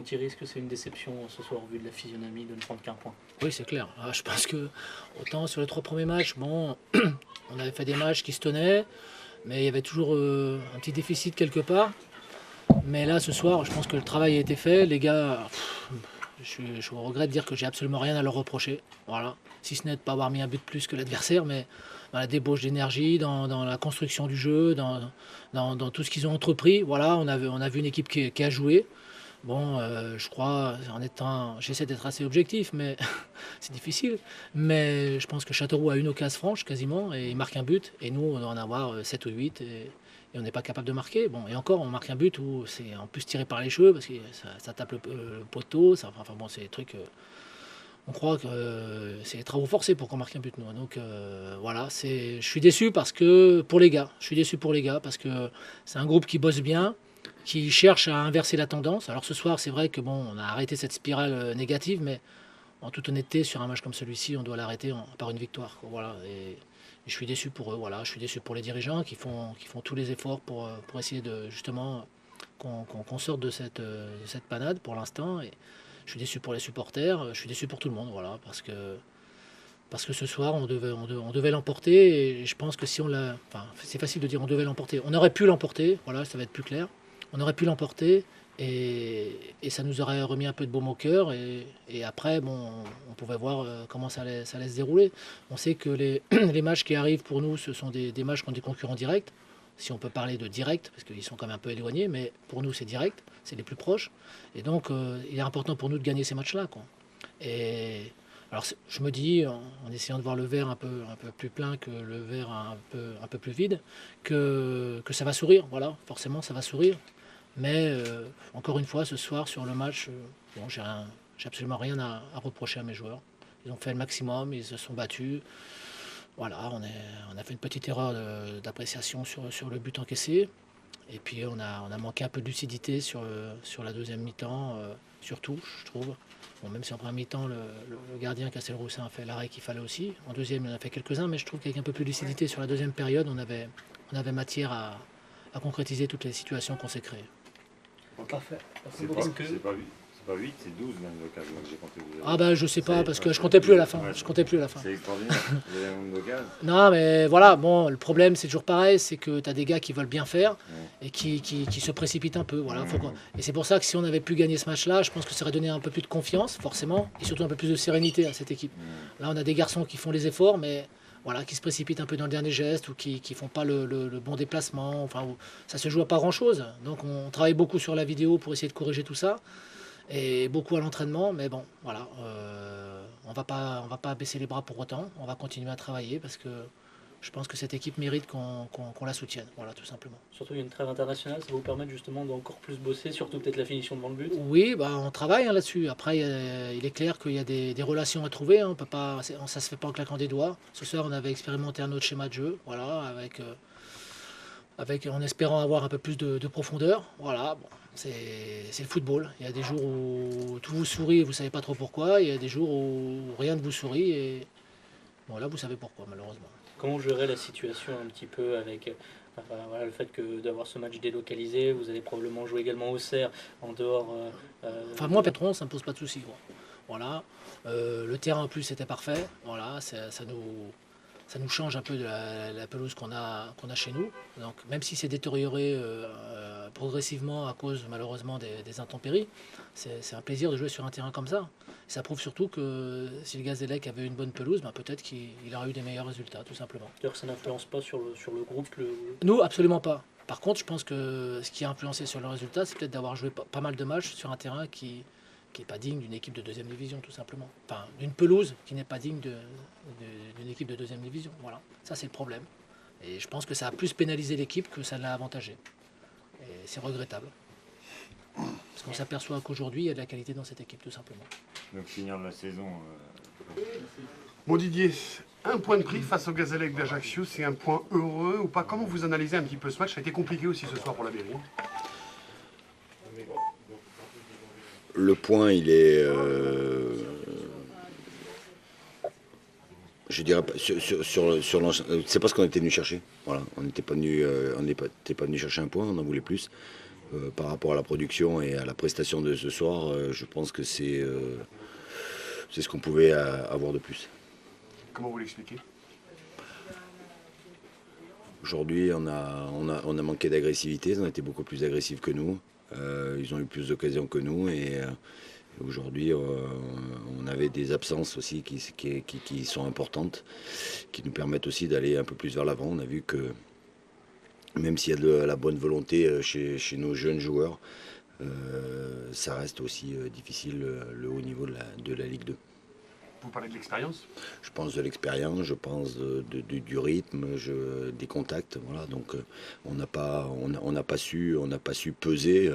Thierry, est-ce que c'est une déception ce soir au vu de la physionomie de ne prendre qu'un point? Oui, c'est clair. Je pense que autant sur les 3 premiers matchs, bon, on avait fait des matchs qui se tenaient, mais il y avait toujours un petit déficit quelque part. Mais là, ce soir, je pense que le travail a été fait. Les gars, je regrette de dire que j'ai absolument rien à leur reprocher. Voilà. Si ce n'est de ne pas avoir mis un but de plus que l'adversaire, mais dans la débauche d'énergie, dans la construction du jeu, dans tout ce qu'ils ont entrepris, voilà, on a vu une équipe qui a joué. Bon, je crois, j'essaie d'être assez objectif, mais c'est difficile. Mais je pense que Châteauroux a une occasion franche quasiment et il marque un but. Et nous, on doit en avoir 7 ou 8 et on n'est pas capable de marquer. Bon, et encore, on marque un but où c'est en plus tiré par les cheveux parce que ça tape le poteau. Enfin bon, c'est des trucs. On croit que c'est des travaux forcés pour qu'on marque un but, nous. Donc voilà, je suis déçu parce que pour les gars. Je suis déçu pour les gars parce que c'est un groupe qui bosse bien, qui cherche à inverser la tendance. Alors ce soir, c'est vrai que bon, on a arrêté cette spirale négative, mais en toute honnêteté, sur un match comme celui-ci, on doit l'arrêter par une victoire, quoi. Voilà. Et je suis déçu pour eux. Voilà, je suis déçu pour les dirigeants qui font tous les efforts pour essayer de justement qu'on sorte de cette panade pour l'instant. Et je suis déçu pour les supporters. Je suis déçu pour tout le monde. Voilà, parce que ce soir, on devait l'emporter. Et je pense que si on l'a, enfin, c'est facile de dire on devait l'emporter. On aurait pu l'emporter. Voilà, ça va être plus clair. On aurait pu l'emporter et ça nous aurait remis un peu de baume au cœur. Et après, bon, on pouvait voir comment ça allait se dérouler. On sait que les matchs qui arrivent pour nous, ce sont des matchs contre des concurrents directs. Si on peut parler de direct, parce qu'ils sont quand même un peu éloignés, mais pour nous, c'est direct, c'est les plus proches. Et donc, il est important pour nous de gagner ces matchs-là, quoi. Et alors, je me dis, en essayant de voir le verre un peu plus plein que le verre un peu plus vide, que ça va sourire. Voilà, forcément, ça va sourire. Mais encore une fois, ce soir, sur le match, bon, j'ai absolument rien à reprocher à mes joueurs. Ils ont fait le maximum, ils se sont battus. Voilà, on a fait une petite erreur d'appréciation sur le but encaissé. Et puis on a manqué un peu de lucidité sur la deuxième mi-temps, surtout, je trouve. Bon, même si en première mi-temps, le gardien Castelroussin a fait l'arrêt qu'il fallait aussi. En deuxième, il en a fait quelques-uns, mais je trouve qu'avec un peu plus de lucidité sur la deuxième période, on avait matière à concrétiser toutes les situations qu'on s'est créées. Parfait. C'est pas 8, c'est 12 même l'occasion que j'ai compté. Ah ben je sais pas, parce que je comptais plus à la fin. Ouais, Je comptais plus à la fin. c'est extraordinaire, vous avez un nombre d'occasions. Non, mais voilà, bon, le problème, c'est toujours pareil, c'est que tu as des gars qui veulent bien faire et qui se précipitent un peu. Voilà, et c'est pour ça que si on avait pu gagner ce match-là, je pense que ça aurait donné un peu plus de confiance, forcément, et surtout un peu plus de sérénité à cette équipe. Là, on a des garçons qui font les efforts, mais voilà, qui se précipitent un peu dans le dernier geste ou qui font pas le bon déplacement. Enfin, ça se joue à pas grand-chose. Donc, on travaille beaucoup sur la vidéo pour essayer de corriger tout ça. Et beaucoup à l'entraînement, mais bon, voilà, on va pas baisser les bras pour autant, on va continuer à travailler parce que je pense que cette équipe mérite qu'on la soutienne, voilà, tout simplement. Surtout il y a une trêve internationale, ça va vous permettre justement d'encore plus bosser, surtout peut-être la finition devant le but. Oui, bah, on travaille là-dessus. Après, il est clair qu'il y a des relations à trouver, hein. On peut pas, ça se fait pas en claquant des doigts. Ce soir, on avait expérimenté un autre schéma de jeu, voilà, en espérant avoir un peu plus de profondeur. Voilà, bon, c'est le football. Il y a des jours où tout vous sourit et vous ne savez pas trop pourquoi. Il y a des jours où rien ne vous sourit et bon, là, vous savez pourquoi, malheureusement. Comment gérer la situation un petit peu avec voilà, le fait que d'avoir ce match délocalisé, vous allez probablement jouer également au Cerf en dehors. Enfin, moi, patron, ça ne me pose pas de soucis, quoi. Voilà. Le terrain en plus c'était parfait. Voilà, ça nous change un peu de la pelouse qu'on a chez nous. Donc même si c'est détérioré progressivement à cause malheureusement des intempéries, c'est un plaisir de jouer sur un terrain comme ça. Ça prouve surtout que si le Gazélec avait une bonne pelouse, ben peut-être qu'il aurait eu des meilleurs résultats, tout simplement. C'est-à-dire que ça n'influence pas sur le groupe. Nous, absolument pas. Par contre, je pense que ce qui a influencé sur le résultat, c'est peut-être d'avoir joué pas mal de matchs sur un terrain qui n'est pas digne d'une équipe de deuxième division, tout simplement. Enfin, d'une pelouse qui n'est pas digne d'une équipe de deuxième division. Voilà, ça c'est le problème. Et je pense que ça a plus pénalisé l'équipe que ça l'a avantagé. Et c'est regrettable. Parce qu'on s'aperçoit qu'aujourd'hui, il y a de la qualité dans cette équipe, tout simplement. Donc finir la saison... Bon Didier, un point de prix face au Gazélec d'Ajaccio, c'est un point heureux ou pas? Comment vous analysez un petit peu ce match? Ça a été compliqué aussi ce soir pour la Berry. Le point, il est... je dirais pas, sur l'ensemble, c'est pas ce qu'on était venu chercher. Voilà, on n'était pas venu chercher un point, on en voulait plus. par rapport à la production et à la prestation de ce soir, je pense que c'est ce qu'on pouvait avoir de plus. Comment vous l'expliquez? Aujourd'hui, on a manqué d'agressivité, ils ont été beaucoup plus agressifs que nous. Ils ont eu plus d'occasions que nous et aujourd'hui, on avait des absences aussi qui sont importantes, qui nous permettent aussi d'aller un peu plus vers l'avant. On a vu que même s'il y a de la bonne volonté chez nos jeunes joueurs, ça reste aussi difficile le haut niveau de la Ligue 2. Vous parlez de l'expérience? Je pense de l'expérience, je pense du rythme, des contacts. Voilà. Donc on n'a pas su peser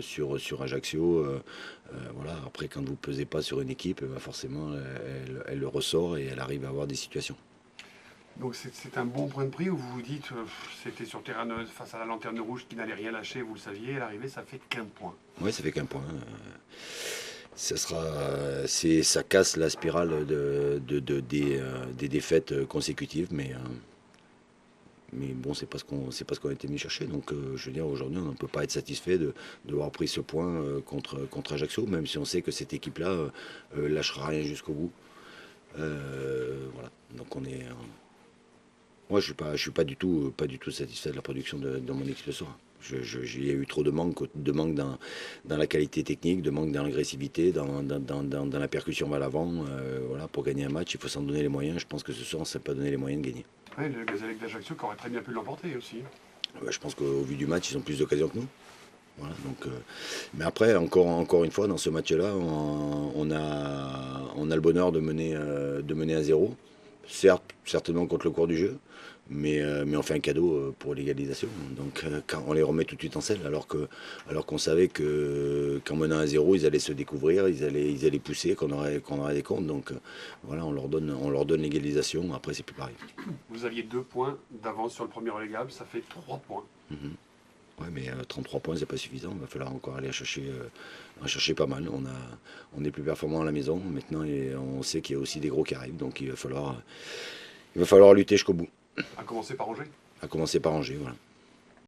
sur Ajaccio. Voilà. Après, quand vous ne pesez pas sur une équipe, forcément, elle le ressort et elle arrive à avoir des situations. Donc c'est un bon point de prix où vous vous dites c'était sur terrain neutre face à la Lanterne Rouge qui n'allait rien lâcher, vous le saviez, à l'arrivée ça fait qu'un point. Oui, ça fait qu'un point. Ça casse la spirale des défaites consécutives, mais bon, c'est pas ce qu'on a été mis chercher. Donc, je veux dire, aujourd'hui, on ne peut pas être satisfait d'avoir pris ce point contre Ajaccio, même si on sait que cette équipe-là lâchera rien jusqu'au bout. Voilà. Donc, moi, je suis pas du tout satisfait de la production de mon équipe ce soir. Il y a eu trop de manque dans la qualité technique, de manque dans l'agressivité, dans la percussion vers l'avant. Voilà, pour gagner un match, il faut s'en donner les moyens. Je pense que ce soir, on ne s'est pas donné les moyens de gagner. Oui, le Gazélec d'Ajaccio qui aurait très bien pu l'emporter aussi. Je pense qu'au vu du match, ils ont plus d'occasions que nous. Voilà, donc, mais après, encore une fois, dans ce match-là, on a le bonheur de mener à 0. Certes, certainement contre le cours du jeu, mais on fait un cadeau pour l'égalisation. Donc quand on les remet tout de suite en selle, alors qu'on savait qu'en menant à 0, ils allaient se découvrir, ils allaient pousser, qu'on aurait des comptes. Donc voilà, on leur donne l'égalisation. Après, c'est plus pareil. Vous aviez 2 points d'avance sur le premier relégable, ça fait 3 points. Ouais, mais 33 points, c'est pas suffisant. Il va falloir encore aller en chercher pas mal. On est plus performant à la maison maintenant et on sait qu'il y a aussi des gros qui arrivent. Donc il va falloir lutter jusqu'au bout. À commencer par Angers. À commencer par Angers, voilà.